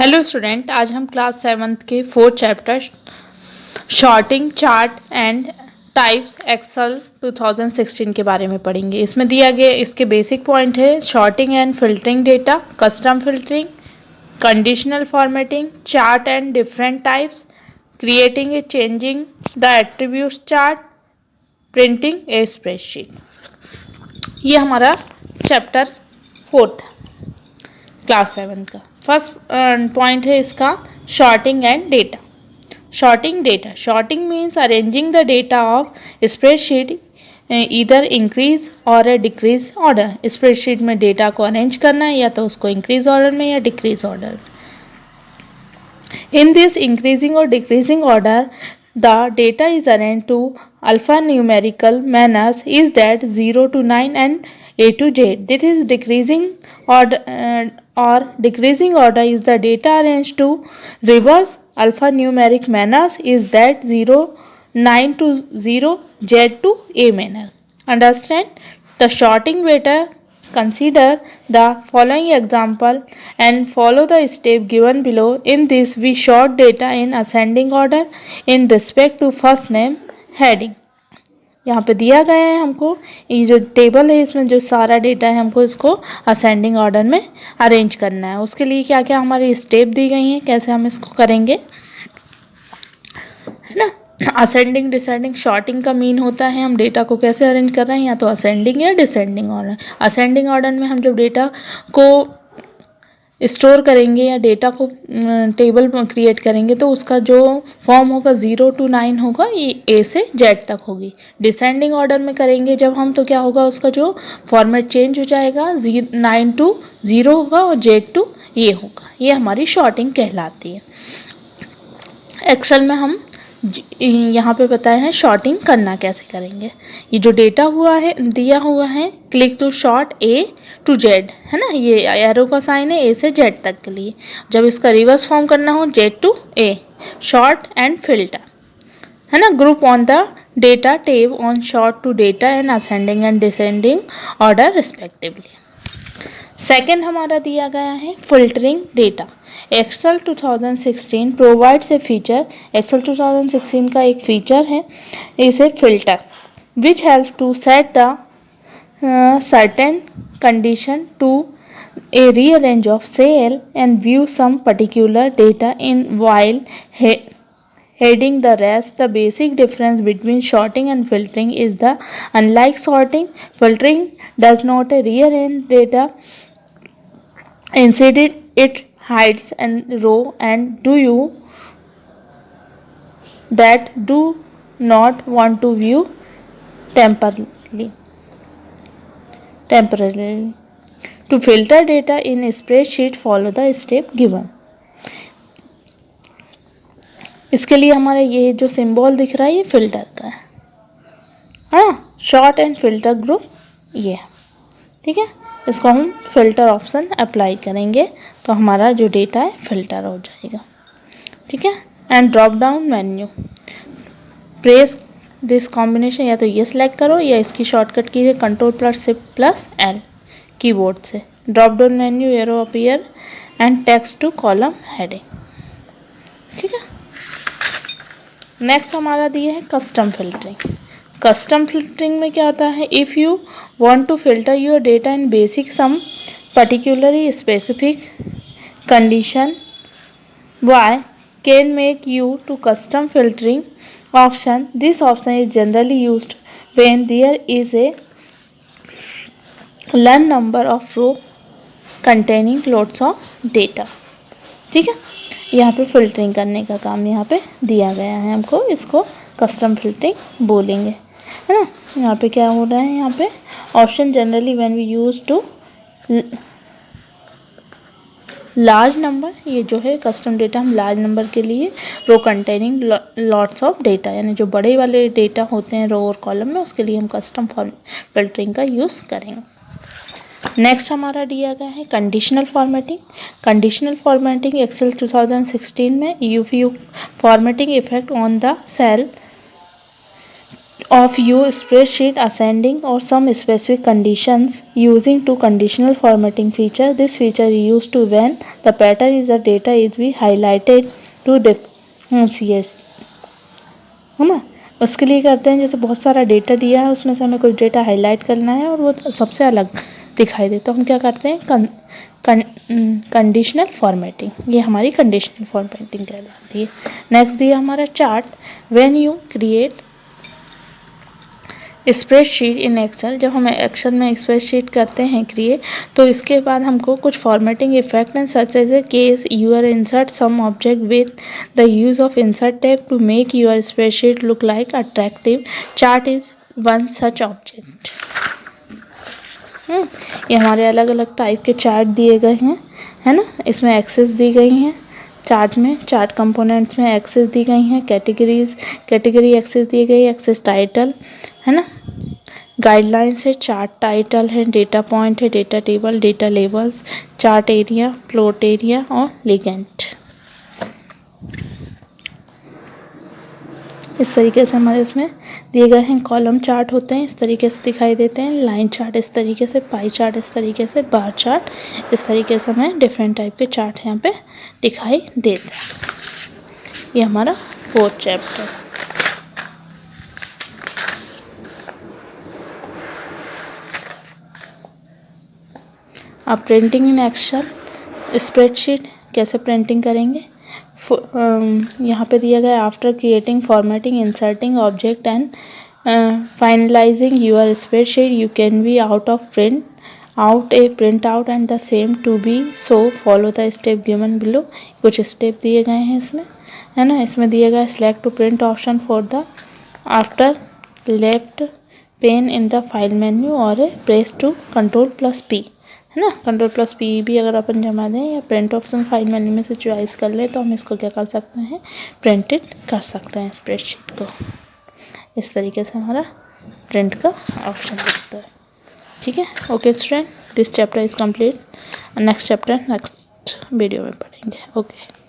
Hello student, आज हम class 7th के 4th chapter sorting chart and types Excel 2016 के बारे में पढ़ेंगे। इसमें दिया गया इसके बेसिक पॉइंट है sorting and filtering data, custom filtering, conditional formatting, chart and different types, creating a changing the attributes chart, printing a spreadsheet. ये हमारा चैप्टर 4th क्लास 7 का फर्स्ट पॉइंट है इसका sorting and data. Sorting data, sorting means arranging the data of spreadsheet either increase or decrease order. Spreadsheet में data को arrange करना है या तो उसको इंक्रीज ऑर्डर में या decrease order. In this increasing or decreasing order, the data is arranged to alphanumerical manners is that 0 to 9 and A to Z. This is decreasing or decreasing order is the data arranged to reverse alphanumeric manners is that 0 9 to 0 Z to A manner. Understand? The sorting data. Consider the following example and follow the step given below. In this, we sort data in ascending order in respect to first name heading. यहाँ पे दिया गया है हमको ये जो table है, इसमें जो सारा डेटा है हमको इसको असेंडिंग ऑर्डर में अरेंज करना है। उसके लिए क्या क्या हमारी स्टेप दी गई हैं, कैसे हम इसको करेंगे, है ना। असेंडिंग डिसेंडिंग शॉर्टिंग का मीन होता है हम डेटा को कैसे अरेंज कर रहे हैं, या तो असेंडिंग या डिसेंडिंग ऑर्डर। असेंडिंग ऑर्डर में हम जब डेटा को स्टोर करेंगे या डेटा को टेबल क्रिएट करेंगे तो उसका जो फॉर्म होगा 0 to 9 होगा, ये A से Z तक होगी। डिसेंडिंग ऑर्डर में करेंगे जब हम तो क्या होगा, उसका जो फॉर्मेट चेंज हो जाएगा, 9 to 0 होगा और Z to A होगा। ये हमारी शॉर्टिंग कहलाती है। एक्सेल में हम यहाँ पे बताए हैं शॉर्टिंग करना कैसे करेंगे। ये जो डेटा हुआ है दिया हुआ है click to sort A to Z, है ना, ये एरो का साइन है A से Z तक के लिए। जब इसका रिवर्स फॉर्म करना हो Z to A, sort and filter, है ना। Group on the data tab on sort to data and ascending and descending order respectively. Second हमारा दिया गया है filtering data. Excel 2016 provides a feature, Excel 2016 का एक फीचर है इसे filter, which helps to set the certain condition to a rearrange of cell and view some particular data in while heading the rest. The basic difference between sorting and filtering is the unlike sorting, filtering does not rearrange data, instead it hides and row and do you that do not want to view temporarily. To filter data in a spreadsheet, follow the step given. इसके लिए हमारा ये जो symbol दिख रहा है ये filter का है, हाँ, शॉर्ट एंड फिल्टर ग्रुप ये, ठीक है। इसको हम फिल्टर ऑप्शन अप्लाई करेंगे तो हमारा जो डेटा है फिल्टर हो जाएगा, ठीक है। And drop down menu, press this combination, या तो ये सिलेक्ट करो या इसकी शॉर्टकट की है Ctrl+Shift+L कीबोर्ड से। Drop down menu arrow appear and text to column heading, ठीक है। नेक्स्ट हमारा दिया है कस्टम फिल्टरिंग। कस्टम फिल्टरिंग में क्या होता है, if you want to filter your data in basic some particularly specific condition, why can make you to custom filtering option. This option is generally used when there is a large number of row containing lots of data, ठीक है। यहाँ पे filtering करने का काम यहाँ पे दिया गया है हमको, इसको कस्टम फिल्टरिंग बोलेंगे, है ना। यहाँ पे क्या हो रहा है, यहाँ पे option generally when we use to large number, ये जो है कस्टम डेटा हम लार्ज नंबर के लिए, row containing lots of data, यानी जो बड़े वाले डेटा होते हैं रो और कॉलम में, उसके लिए हम कस्टम फिल्टरिंग का यूज़ करेंगे। नेक्स्ट हमारा दिया गया है conditional formatting. Conditional formatting Excel 2016 में you we formatting effect on the cell of your spreadsheet ascending or some specific conditions using to conditional formatting feature. This feature is used to when the pattern is the data is be highlighted to differentiate, है ना। उसके लिए करते हैं, जैसे बहुत सारा data दिया है उसमें से हमें कुछ डेटा हाईलाइट करना है और वो सबसे अलग दिखाई दे, तो हम क्या करते हैं कंडीशनल फॉर्मेटिंग, ये हमारी कंडीशनल फॉर्मेटिंग कहलाती है। नेक्स्ट दिया हमारा chart, when you create spreadsheet in Excel, जब हम एक्सेल में स्प्रेडशीट करते हैं क्रिएट, तो इसके बाद हमको कुछ formatting effect and such as a case your insert some object with the use of insert tab to make your spreadsheet look like attractive. Chart is one such object. ये हमारे अलग अलग टाइप के चार्ट दिए गए हैं, है ना। इसमें एक्सेस दी गई हैं चार्ट में, चार्ट कंपोनेंट्स में एक्सेस दी गई हैं, कैटेगरी एक्सेस दी गई है, एक्सेस टाइटल, है ना। गाइडलाइंस है, चार्ट टाइटल है, डेटा पॉइंट है, data table, data labels, chart area, plot area और लिगेंड। इस तरीके से हमारे उसमें दिए गए हैं। कॉलम चार्ट होते हैं, इस तरीके से दिखाई देते हैं। लाइन चार्ट इस तरीके से, पाई चार्ट इस तरीके से, बार चार्ट इस तरीके से, हमें डिफरेंट टाइप के चार्ट यहाँ पे दिखाई देते हैं। ये हमारा 4th चैप्टर। अब प्रिंटिंग इन एक्सेल स्प्रेडशीट कैसे प्रिंटिंग करेंगे, यहाँ पे दिया गया after creating formatting inserting object and finalising your spreadsheet you can be out a print out and the same to be so follow the step given below. कुछ step दिए गए हैं इसमें, है ना। इसमें दिया गया select to print option for the after left pane in the file menu और प्रेस टू Ctrl+P, है ना। Ctrl+P भी अगर अपन जमा दें या प्रिंट ऑप्शन फाइल मेन्यू में से चॉइस कर लें तो हम इसको क्या कर सकते हैं, प्रिंटेड कर सकते हैं स्प्रेडशीट को। इस तरीके से हमारा प्रिंट का ऑप्शन दिखता है। ठीक है, okay student, this chapter is complete. Next chapter next video में पढ़ेंगे। ओके।